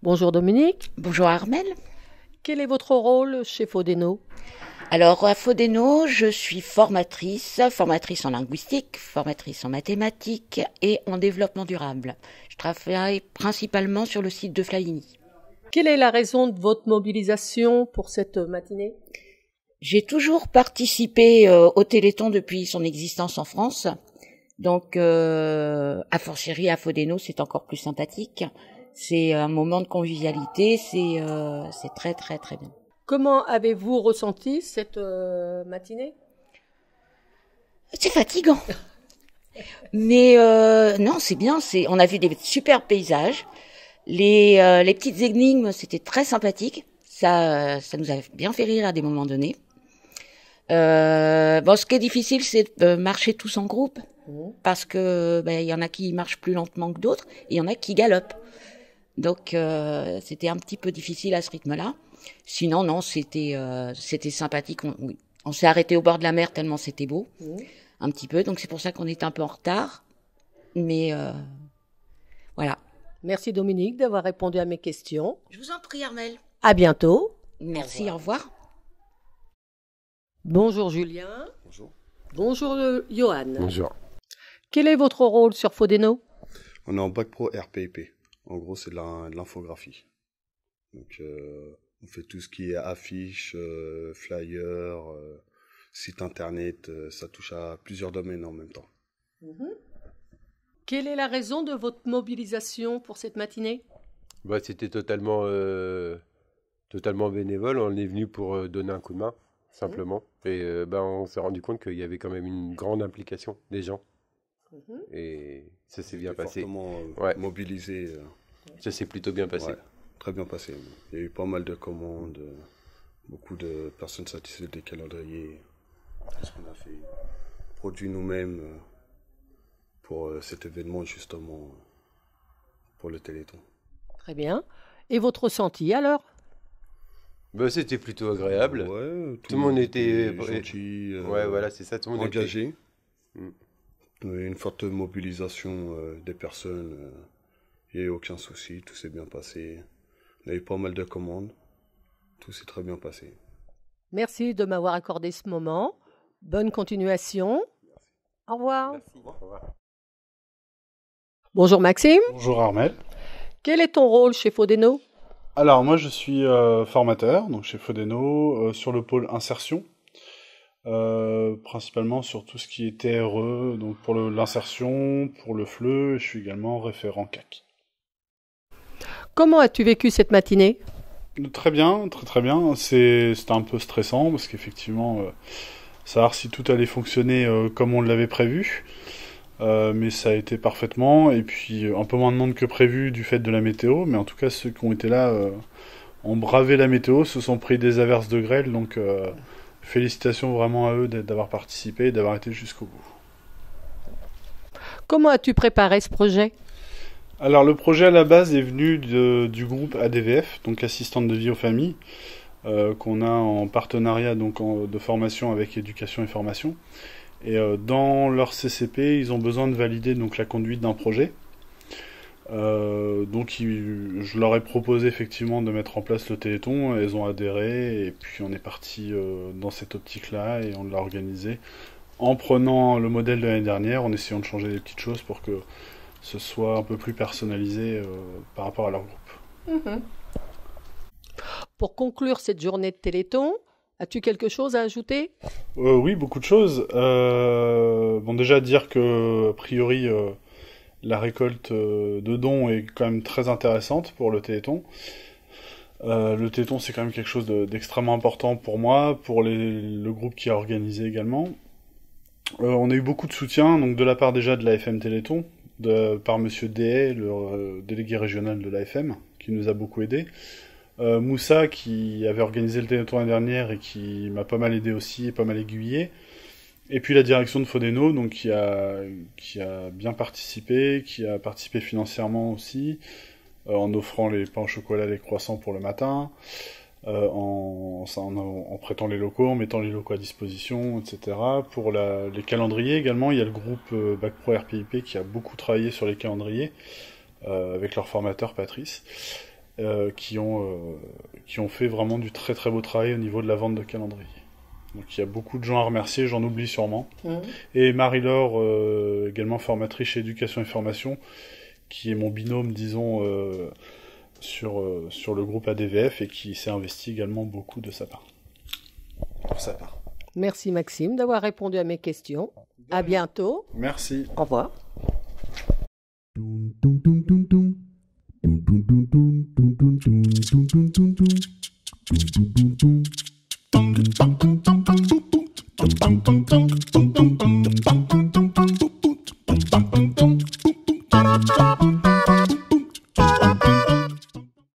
Bonjour Dominique. Bonjour Armel. Quel est votre rôle chez Fodeno? Alors à Fodeno, je suis formatrice en linguistique, formatrice en mathématiques et en développement durable. Je travaille principalement sur le site de Flyini. Quelle est la raison de votre mobilisation pour cette matinée? J'ai toujours participé au Téléthon depuis son existence en France. Donc a fortiori à Fodeno, c'est encore plus sympathique. C'est un moment de convivialité, c'est très très très bien. Comment avez-vous ressenti cette matinée? C'est fatigant. Mais non, c'est bien. On a vu des super paysages. Les petites énigmes, c'était très sympathique. Ça nous a bien fait rire à des moments donnés. Ce qui est difficile, c'est de marcher tous en groupe, parce que il y en a qui marchent plus lentement que d'autres, et il y en a qui galopent. Donc c'était un petit peu difficile à ce rythme-là. Sinon, non, c'était sympathique. On s'est arrêté au bord de la mer tellement c'était beau, un petit peu. Donc c'est pour ça qu'on est un peu en retard. Mais voilà. Merci Dominique d'avoir répondu à mes questions. Je vous en prie, Armel. À bientôt. Merci, au revoir. Bonjour Julien. Bonjour. Bonjour Johan. Bonjour. Quel est votre rôle sur Fodeno? On est en bac pro RPIP. En gros, c'est de l'infographie. Donc, on fait tout ce qui est affiches, flyers, site internet. Ça touche à plusieurs domaines en même temps. Quelle est la raison de votre mobilisation pour cette matinée? C'était totalement bénévole. On est venu pour donner un coup de main, simplement. Et on s'est rendu compte qu'il y avait quand même une grande implication des gens. Et ça s'est bien passé. Fortement mobilisé. Ça s'est plutôt bien passé. Ouais, très bien passé. Il y a eu pas mal de commandes, beaucoup de personnes satisfaites des calendriers. Parce qu'on a fait produit nous-mêmes pour cet événement, justement, pour le Téléthon. Très bien. Et votre ressenti alors? C'était plutôt agréable. Ouais, tout le monde était gentil. Voilà, c'est ça. Tout le monde engagé. Une forte mobilisation des personnes. Il n'y a eu aucun souci, tout s'est bien passé. On a eu pas mal de commandes. Tout s'est très bien passé. Merci de m'avoir accordé ce moment. Bonne continuation. Au revoir. Merci. Au revoir. Bonjour Maxime. Bonjour Armel. Quel est ton rôle chez Fodeno? Alors moi je suis formateur donc chez Fodeno sur le pôle insertion, principalement sur tout ce qui est TRE, donc pour l'insertion, pour le FLE, je suis également référent CAC. Comment as-tu vécu cette matinée? Très bien, très bien. C'était un peu stressant parce qu'effectivement, savoir si tout allait fonctionner comme on l'avait prévu. Mais ça a été parfaitement, et puis un peu moins de monde que prévu du fait de la météo, mais en tout cas ceux qui ont été là ont bravé la météo, se sont pris des averses de grêle, donc félicitations vraiment à eux d'avoir participé et d'avoir été jusqu'au bout. Comment as-tu préparé ce projet? Alors le projet à la base est venu du groupe ADVF, donc Assistante de vie aux familles, qu'on a en partenariat donc de formation avec Éducation et Formation. Et dans leur CCP, ils ont besoin de valider donc la conduite d'un projet. Je leur ai proposé effectivement de mettre en place le Téléthon, elles ont adhéré, et puis on est parti dans cette optique-là, et on l'a organisé en prenant le modèle de l'année dernière, en essayant de changer des petites choses pour que ce soit un peu plus personnalisé par rapport à leur groupe. Pour conclure cette journée de Téléthon, as-tu quelque chose à ajouter? Oui, beaucoup de choses. Déjà dire que, a priori, la récolte de dons est quand même très intéressante pour le Téléthon. Le Téléthon, c'est quand même quelque chose d'extrêmement important pour moi, pour le groupe qui a organisé également. On a eu beaucoup de soutien, donc de la part déjà de l'AFM Téléthon, par Monsieur Dehay, le délégué régional de l'AFM, qui nous a beaucoup aidé. Moussa, qui avait organisé le Téléthon l'année dernière et qui m'a pas mal aidé aussi, et pas mal aiguillé. Et puis la direction de Fodeno, donc qui a bien participé, qui a participé financièrement aussi, en offrant les pains au chocolat, les croissants pour le matin, en prêtant les locaux, en mettant les locaux à disposition, etc. Pour les calendriers également, il y a le groupe Bac Pro RPIP qui a beaucoup travaillé sur les calendriers, avec leur formateur Patrice. qui ont fait vraiment du très très beau travail au niveau de la vente de calendriers. Donc il y a beaucoup de gens à remercier, j'en oublie sûrement. Et Marie-Laure, également formatrice chez Éducation et Formation, qui est mon binôme, disons, sur le groupe ADVF et qui s'est investi également beaucoup de sa part. Pour sa part. Merci Maxime d'avoir répondu à mes questions. À bientôt. Merci. Au revoir. Ba-da-ba-ba-ba